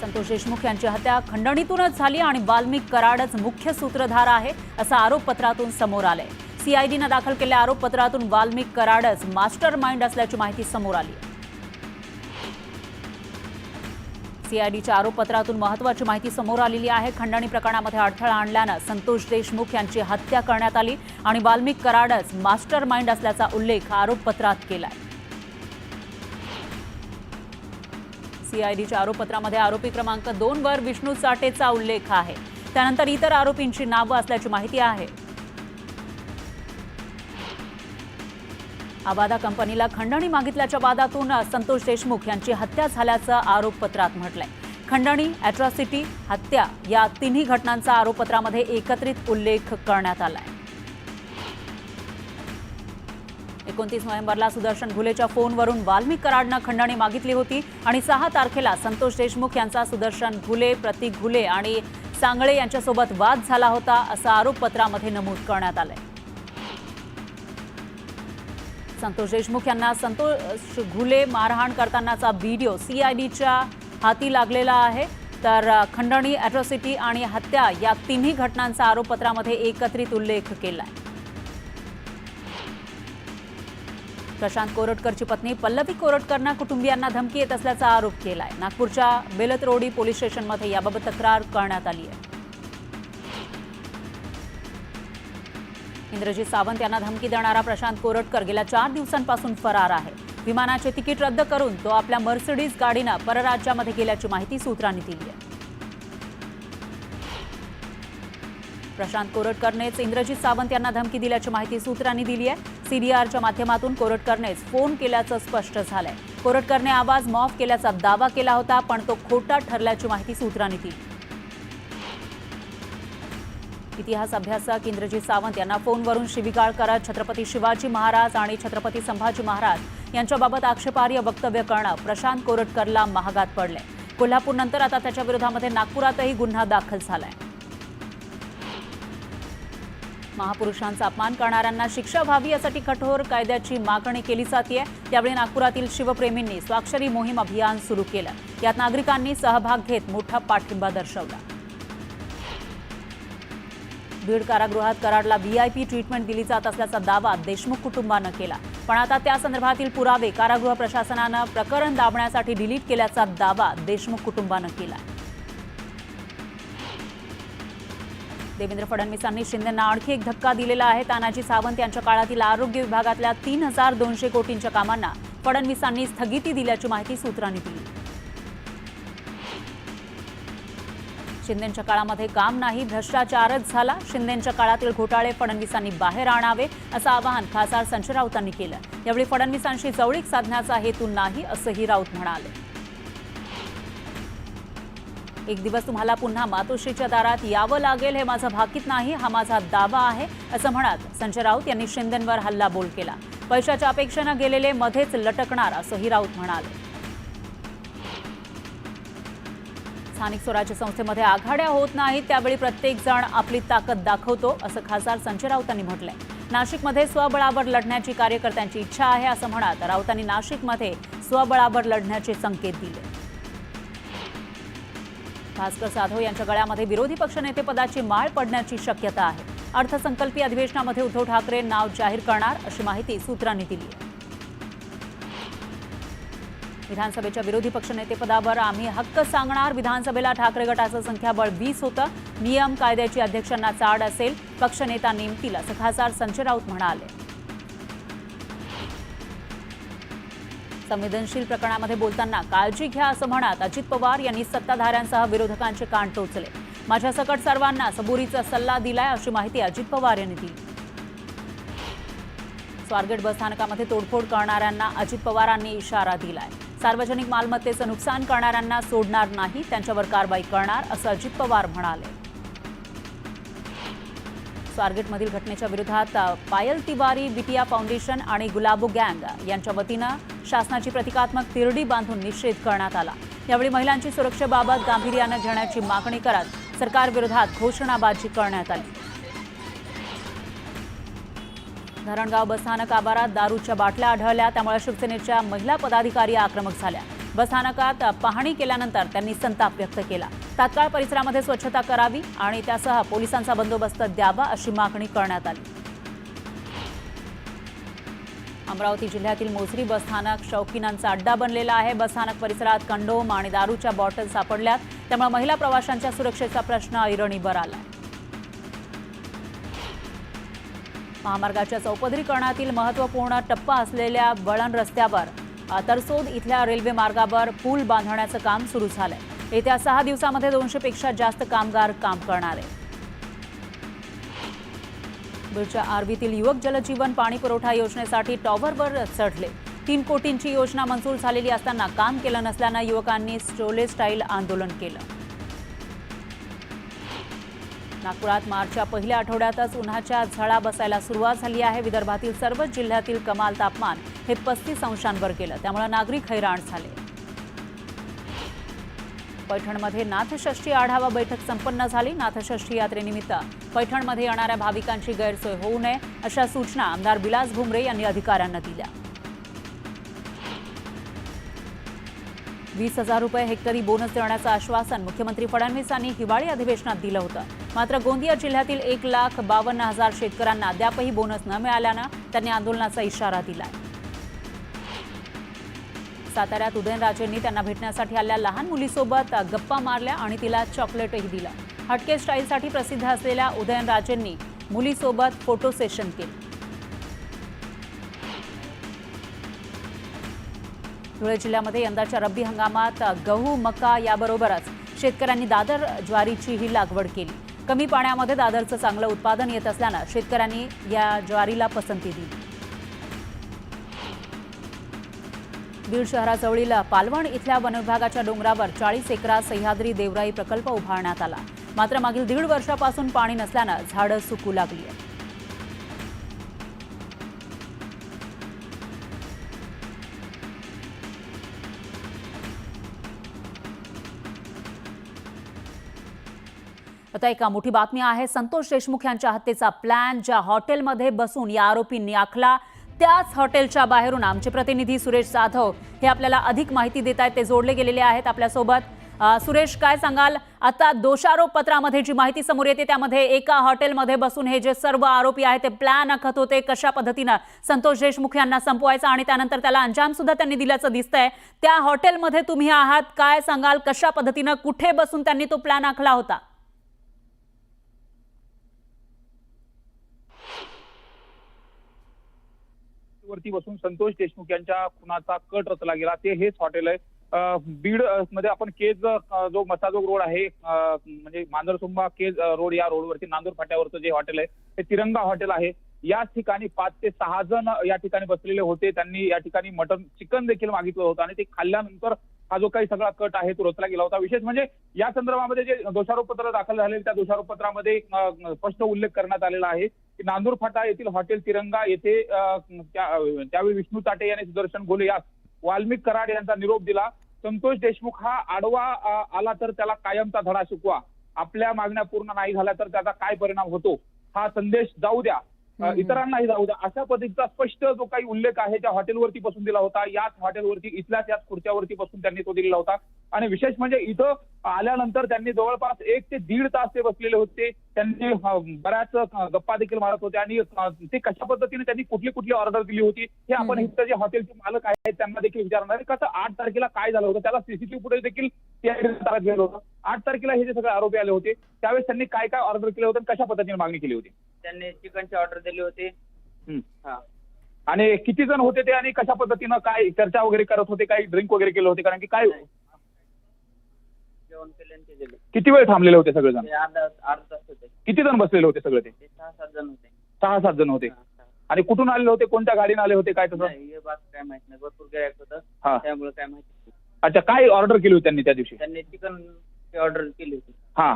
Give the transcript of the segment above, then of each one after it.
संतोष देशमुख यांची हत्या खंडणीतूनच झाली आणि वाल्मिक कराडच मुख्य सूत्रधार आहे असं आरोपपत्रातून समोर आलंय। सीआयडीने दाखल केलेल्या आरोपपत्रातून वाल्मिक कराडच मास्टर माइंड असल्याची माहिती समोर आली आहे। सीआयडीच्या आरोपपत्रातून महत्त्वाची माहिती समोर आलेली आहे। खंडणी प्रकरणामध्ये अडथळा आणल्यानं संतोष देशमुख यांची हत्या करण्यात आली आणि वाल्मिक कराडच मास्टर माइंड असल्याचा उल्लेख आरोपपत्रात केलाय। सीआयडीच्या आरोपपत्रामध्ये आरोपी क्रमांक 2 वर विष्णू चाटेचा उल्लेख आहे। त्यानंतर इतर आरोपींची नावे असल्याची माहिती आहे। आबादा कंपनीला खंडणी मागितल्याच्या वादातून संतोष देशमुख यांची हत्या झाल्याचं आरोपपत्रात म्हटलंय। खंडणी, अॅट्रॉसिटी, हत्या या तिन्ही घटनांचा आरोपपत्रामध्ये एकत्रित उल्लेख करण्यात आलाय। 29 नोव्हेंबरला सुदर्शन घुलेच्या फोनवरून वाल्मिक कराडनं खंडणी मागितली होती आणि 6 तारखेला संतोष देशमुख यांचा सुदर्शन घुले, प्रतीक घुले आणि सांगळे यांच्यासोबत वाद झाला होता असं आरोपपत्रामध्ये नमूद करण्यात आलंय। संतोष देशमुख यांना संतोष घुले मारहाण करतानाचा व्हिडिओ सीआयडीच्या हाती लागलेला आहे। तर खंडणी, अॅट्रॉसिटी आणि हत्या या तिन्ही घटनांचा आरोपपत्रामध्ये एकत्रित उल्लेख केलाय। प्रशांत कोरटकरची पत्नी पल्लवी कोरटकरनं कुटुंबियांना धमकी येत असल्याचा आरोप केलाय। नागपूरच्या बेलतरोडी पोलीस स्टेशनमध्ये याबाबत तक्रार करण्यात आली आहे। इंद्रजीत सावंत यांना धमकी देणारा प्रशांत कोरटकर गेल्या 4 दिवसांपासून फरार आहे। विमानाचे तिकीट रद्द करून तो आपल्या मर्सिडीज गाडीनं परराज्यामध्ये गेल्याची माहिती सूत्रांनी दिली आहे। प्रशांत कोरटकरनेच इंद्रजीत सावंत यांना धमकी दिल्याची माहिती सूत्रांनी दिली आहे। सीडीआरच्या माध्यमातून कोरटकरनेच फोन केल्याचं स्पष्ट झालंय। कोरटकरने आवाज मॉफ केल्याचा दावा केला होता, पण तो खोटा ठरल्याची माहिती सूत्रांनी दिली। इतिहास अभ्यासक इंद्रजीत सावंत यांना फोनवरून शिवीगाळ करत छत्रपती शिवाजी महाराज आणि छत्रपती संभाजी महाराज यांच्याबाबत आक्षेपार्ह वक्तव्य करणं प्रशांत कोरटकरला महागात पडले। कोल्हापूरनंतर आता त्याच्या विरोधामध्ये नागपुरातही गुन्हा दाखल झालाय। महापुरुषांचा अपमान करणाऱ्यांना शिक्षा व्हावी यासाठी कठोर कायद्याची मागणी केली जाते। त्यावेळी नागपुरातील शिवप्रेमींनी स्वाक्षरी मोहीम अभियान सुरू केलं। यात नागरिकांनी सहभाग घेत मोठा पाठिंबा दर्शवला। बीड कारागृहात कराडला व्हीआयपी ट्रीटमेंट दिली जात असल्याचा दावा देशमुख कुटुंबानं केला, पण आता त्या संदर्भातील पुरावे कारागृह प्रशासनानं प्रकरण दाबण्यासाठी डिलीट केल्याचा दावा देशमुख कुटुंबानं केला। देवेंद्र फडणवीसांनी शिंदेंना आणखी एक धक्का दिलेला आहे। तानाजी सावंत यांच्या काळातील आरोग्य विभागातल्या 3200 कोटींच्या कामांना फडणवीसांनी स्थगिती दिल्याची माहिती सूत्रांनी दिली। शिंदेंच्या काळामध्ये काम नाही, भ्रष्टाचारच झाला। शिंदेंच्या काळातील घोटाळे फडणवीसांनी बाहेर आणावे असं आवाहन खासदार संजय राऊतांनी केलं। यावेळी फडणवीसांशी जवळीक साधण्याचा हेतू नाही असंही राऊत म्हणाले। एक दिवस तुम्हाला पुन्हा मातोश्रीच्या दारात यावं लागेल, हे माझं भाकीत नाही, हा माझा दावा आहे असं म्हणत संजय राऊत यांनी शिंदेंवर हल्लाबोल केला। पैशाच्या अपेक्षेनं गेलेले मध्येच लटकणार असंही राऊत म्हणाले। स्थानिक स्वराज्य संस्थेमध्ये आघाड्या होत नाहीत, त्यावेळी प्रत्येक जण आपली ताकद दाखवतो असं खासदार संजय राऊतांनी म्हटलंय। नाशिकमध्ये स्वबळावर लढण्याची कार्यकर्त्यांची इच्छा आहे असं म्हणत राऊतांनी नाशिकमध्ये स्वबळावर लढण्याचे संकेत दिले। भास्कर जाधव यांच्या गळ्यामध्ये विरोधी पक्षनेतेपदाची माळ पडण्याची शक्यता आहे। अर्थसंकल्पीय अधिवेशनामध्ये उद्धव ठाकरे नाव जाहीर करणार अशी माहिती सूत्रांनी दिली आहे। विधानसभेच्या विरोधी पक्षनेतेपदावर आम्ही हक्क सांगणार। विधानसभेला ठाकरे गटाचं संख्याबळ 20 होतं। नियम कायद्याची अध्यक्षांना चाड असेल, पक्षनेता नेमतील असं खासदार संजय राऊत म्हणाले। संवेदनशील प्रकरणामध्ये बोलताना काळजी घ्या असं म्हणत अजित पवार यांनी सत्ताधाऱ्यांसह विरोधकांचे कान टोचले। माझ्या सकट सर्वांना सबुरीचा सल्ला दिलाय अशी माहिती अजित पवार यांनी दिली। स्वारगेट बसस्थानकामध्ये तोडफोड करणाऱ्यांना अजित पवारांनी इशारा दिलाय। सार्वजनिक मालमत्तेचं नुकसान करणाऱ्यांना सोडणार नाही, त्यांच्यावर कारवाई करणार असं अजित पवार म्हणाले। स्वारगेटमधील घटनेच्या विरोधात पायल तिवारी, बिटिया फाउंडेशन आणि गुलाबो गँग यांच्या वतीनं शासनाची प्रतिकात्मक तिरडी बांधून निषेध करण्यात आला। यावेळी महिलांची सुरक्षेबाबत गांभीर्यानं घेण्याची मागणी करत सरकारविरोधात घोषणाबाजी करण्यात आली। धरणगाव बसस्थानक आवारात दारूच्या बाटल्या आढळल्या, त्यामुळे शिवसेनेच्या महिला पदाधिकारी आक्रमक झाल्या। बसस्थानकात पाहणी केल्यानंतर त्यांनी संताप व्यक्त केला। तात्काळ परिसरामध्ये स्वच्छता करावी आणि त्यासह पोलिसांचा बंदोबस्त द्यावा अशी मागणी करण्यात आली। अमरावती जिल्ह्यातील मोझरी बसस्थानक शौकीनांचा अड्डा बनलेला आहे। बसस्थानक परिसरात कंडोम आणि दारूच्या बॉटल सापडल्यात, त्यामुळे महिला प्रवाशांच्या सुरक्षेचा प्रश्न ऐरणीवर आलाय। महामार्गाच्या चौपदरीकरणातील महत्त्वपूर्ण टप्पा असलेल्या वळण रस्त्यावर तरसोद इथल्या रेल्वे मार्गावर पूल बांधण्याचं काम सुरू झालंय। येत्या 6 दिवसांमध्ये 200 पेक्षा जास्त कामगार काम करणार आहेत। बीडच्या आर्वीतील युवक जलजीवन पाणी पुरवठा योजनेसाठी टॉवरवर चढले। 3 कोटींची योजना मंजूर झालेली असताना काम केलं नसल्यानं युवकांनी स्टोले स्टाईल आंदोलन केलं। नागपुरात मार्चच्या पहिल्या आठवड्यातच उन्हाच्या झळा बसायला सुरुवात झाली आहे। विदर्भातील सर्वच जिल्ह्यातील कमाल तापमान हे 35 अंशांवर गेलं, त्यामुळे नागरिक हैराण झाले। पैठणमध्ये नाथषष्ठी आढावा बैठक संपन्न झाली। नाथषष्ठी यात्रेनिमित्त पैठणमध्ये येणाऱ्या भाविकांची गैरसोय होऊ नये अशा सूचना आमदार विलास भुमरे यांनी अधिकाऱ्यांना दिल्या। 20,000 रुपये हेक्टरी बोनस देण्याचं आश्वासन मुख्यमंत्री फडणवीस यांनी हिवाळी अधिवेशनात दिलं होतं। मात्र गोंदिया जिल्ह्यातील 1,52,000 शेतकऱ्यांना अद्यापही बोनस न मिळाल्यानं त्यांनी आंदोलनाचा इशारा दिलाय। साताऱ्यात उदयनराजेंनी त्यांना भेटण्यासाठी आलेल्या लहान मुलीसोबत गप्पा मारल्या आणि तिला चॉकलेटही दिलं। हटके स्टाईलसाठी प्रसिद्ध असलेल्या उदयनराजेंनी मुलीसोबत फोटो सेशन केलं। धुळे जिल्ह्यामध्ये यंदाच्या रब्बी हंगामात गहू, मका याबरोबरच शेतकऱ्यांनी दादर ज्वारीचीही लागवड केली। कमी पाण्यामध्ये दादरचं चांगलं उत्पादन येत असल्यानं शेतकऱ्यांनी या ज्वारीला पसंती दिली। बीड शहराजवळील पालवण इथल्या वनविभागाच्या डोंगरावर 40 एकरात सह्याद्री देवराई प्रकल्प उभारण्यात आला। मात्र मागील 1.5 वर्षापासून पाणी नसल्यानं झाडं सुकू लागली आहेत। आता एक मोठी बातमी आहे। संतोष देशमुख यांच्या हत्येचा प्लॅन ज्या हॉटेलमध्ये बसून या आरोपींनी आखला त्याच हॉटेलच्या बाहेरून आमचे प्रतिनिधी सुरेश जाधव हे आपल्याला अधिक माहिती देत आहेत। ते जोडले गेलेले आहेत आपल्यासोबत। सुरेश, काय सांगाल? आता दोषारोप पत्रामध्ये जी माहिती समोर येते त्यामध्ये एका हॉटेलमध्ये बसून हे जे सर्व आरोपी आहेत ते प्लॅन आखत होते कशा पद्धतीनं संतोष देशमुख यांना संपवायचा आणि त्यानंतर त्याला अंजाम सुद्धा त्यांनी दिल्याचं दिसतंय। त्या हॉटेलमध्ये तुम्ही आहात, काय सांगाल? कशा पद्धतीनं कुठे बसून त्यांनी तो प्लॅन आखला होता? वरती बसून संतोष देशमुख यांच्या खुनाचा कट रचला गेला ते हेच हॉटेल आहे। बीड मध्ये आपण केज जो मसाजोग रोड आहे म्हणजे मांजरसुंबा केज रोड या रोडवरती नांदूर फाट्यावरचं जे हॉटेल आहे ते तिरंगा हॉटेल आहे। याच ठिकाणी 5 ते 6 जण या ठिकाणी बसलेले होते। त्यांनी या ठिकाणी मटन चिकन देखील मागितलं होतं आणि ते खाल्ल्यानंतर हा जो काही सगळा कट आहे तो रचला गेला होता। विशेष म्हणजे या संदर्भामध्ये जे दोषारोपपत्र दाखल झाले त्या दोषारोपपत्रामध्ये स्पष्ट उल्लेख करण्यात आलेला आहे की नांदूर फाटा येथील हॉटेल तिरंगा येथे त्यावेळी विष्णू ताटे यांनी सुदर्शन घोले यास वाल्मिक कराड यांचा निरोप दिला। संतोष देशमुख हा आडवा आला तर त्याला कायमचा धडा शिकवा, आपल्या मागण्या पूर्ण नाही झाल्या तर त्याचा काय परिणाम होतो हा संदेश जाऊ द्या, इतरांनाही जाऊ द्या, अशा पद्धतीचा स्पष्ट जो काही उल्लेख आहे त्या हॉटेलवरती बसून दिला होता। याच हॉटेलवरती इथल्याच याच खुर्च्यावरती बसून त्यांनी तो दिलेला होता। आणि विशेष म्हणजे इथं आल्यानंतर त्यांनी जवळपास 1 ते 1.5 तास ते बसलेले होते। त्यांनी बऱ्याच गप्पा देखील मारत होते आणि ते कशा पद्धतीने त्यांनी कुठली कुठली ऑर्डर दिली होती हे आपण इथं जे हॉटेलचे मालक आहेत त्यांना देखील विचारणार आहे। कसं 8 तारखेला काय झालं होतं त्याला सीसीटीव्ही फुटेज देखील ताब्यात घेतलं होतं। 8 तारखेला हे जे सगळे आरोपी आले होते त्यावेळेस त्यांनी काय काय ऑर्डर केले होते कशा पद्धतीने मागणी केली होती? त्यांनी चिकनची ऑर्डर दिली होती। आणि किती जण होते ते आणि कशा पद्धतीनं काय चर्चा वगैरे करत होते, काही ड्रिंक वगैरे केलं होते? कारण की काय जेवण केले ते दिले। किती वेळ थांबलेले होते सगळेजण? अर्धा तास होते। किती जण बसलेले होते सगळे? ते 6-7 जण होते। 6-7 जण होते। आणि कुठून आलेले होते, कोणत्या गाडीने आले होते, काय तसं? हे बात काय माहित नाही, भरपूर गिरायक होतं त्यामुळे काय माहिती। अच्छा, काय ऑर्डर केली होती त्यांनी त्या दिवशी? त्यांनी चिकन ऑर्डर केली होती। हा,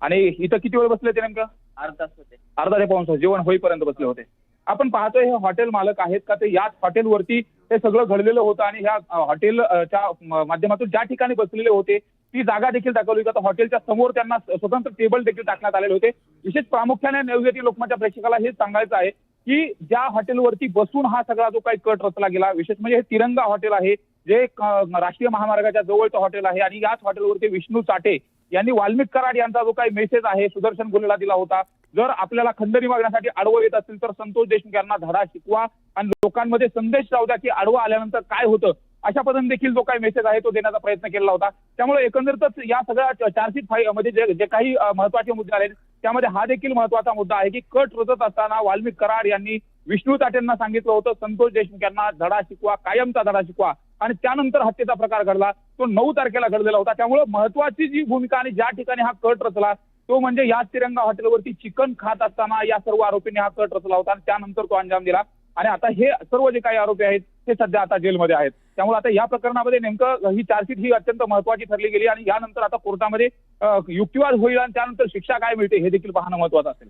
आणि इथं किती वेळ बसले ते नेमकं? अर्धा तास होते। अर्धा ते पाऊण तास जेवण होईपर्यंत बसले होते। आपण पाहतोय हे हॉटेल मालक आहेत का ते याच हॉटेलवरती हे सगळं घडलेलं होतं आणि ह्या हॉटेलच्या माध्यमातून ज्या ठिकाणी बसलेले होते ती जागा देखील दाखवली जाते। हॉटेलच्या समोर त्यांना स्वतंत्र टेबल देखील टाकण्यात आलेले होते। विशेष प्रामुख्याने नवयुवती लोकमतच्या प्रेक्षकाला हेच सांगायचं आहे की ज्या हॉटेलवरती बसून हा सगळा जो काही कट रचला गेला, विशेष म्हणजे हे तिरंगा हॉटेल आहे जे राष्ट्रीय महामार्गाच्या जवळचं हॉटेल आहे आणि याच हॉटेलवरती विष्णू चाटे यांनी वाल्मिक कराड यांचा जो काही मेसेज आहे सुदर्शन गुन्हेला दिला होता, जर आपल्याला खंडणी मागण्यासाठी आडवं येत असेल तर संतोष देशमुख यांना धडा शिकवा आणि लोकांमध्ये संदेश राहू द्या की आडवं आल्यानंतर काय होतं, अशा पद्धतीने देखील जो काही मेसेज आहे तो देण्याचा प्रयत्न केला होता. त्यामुळे एकंदरीतच या सगळ्या चार्जशीट मध्ये जे काही महत्वाचे मुद्दे आहेत त्यामध्ये हा देखील महत्वाचा मुद्दा आहे की कट रचत असताना वाल्मिक कराड यांनी विष्णू चाटेंना सांगितलं होतं संतोष देशमुख यांना धडा शिकवा, कायमचा धडा शिकवा, आणि त्यानंतर हत्येचा प्रकार घडला तो 9 तारखेला घडलेला होता. त्यामुळे महत्वाची जी भूमिका आणि ज्या ठिकाणी हा कट रचला तो म्हणजे याच तिरंगा हॉटेलवरती चिकन खात असताना या सर्व आरोपींनी हा कट रचला होता आणि त्यानंतर तो अंजाम दिला. आणि आता हे सर्व जे काही आरोपी आहेत ते सध्या आता जेलमध्ये आहेत. त्यामुळे आता या प्रकरणामध्ये नेमकं ही चार्जशीट ही अत्यंत महत्वाची ठरली गेली आणि यानंतर आता कोर्टामध्ये युक्तिवाद होईल आणि त्यानंतर शिक्षा काय मिळते हे देखील पाहणं महत्वाचं असेल.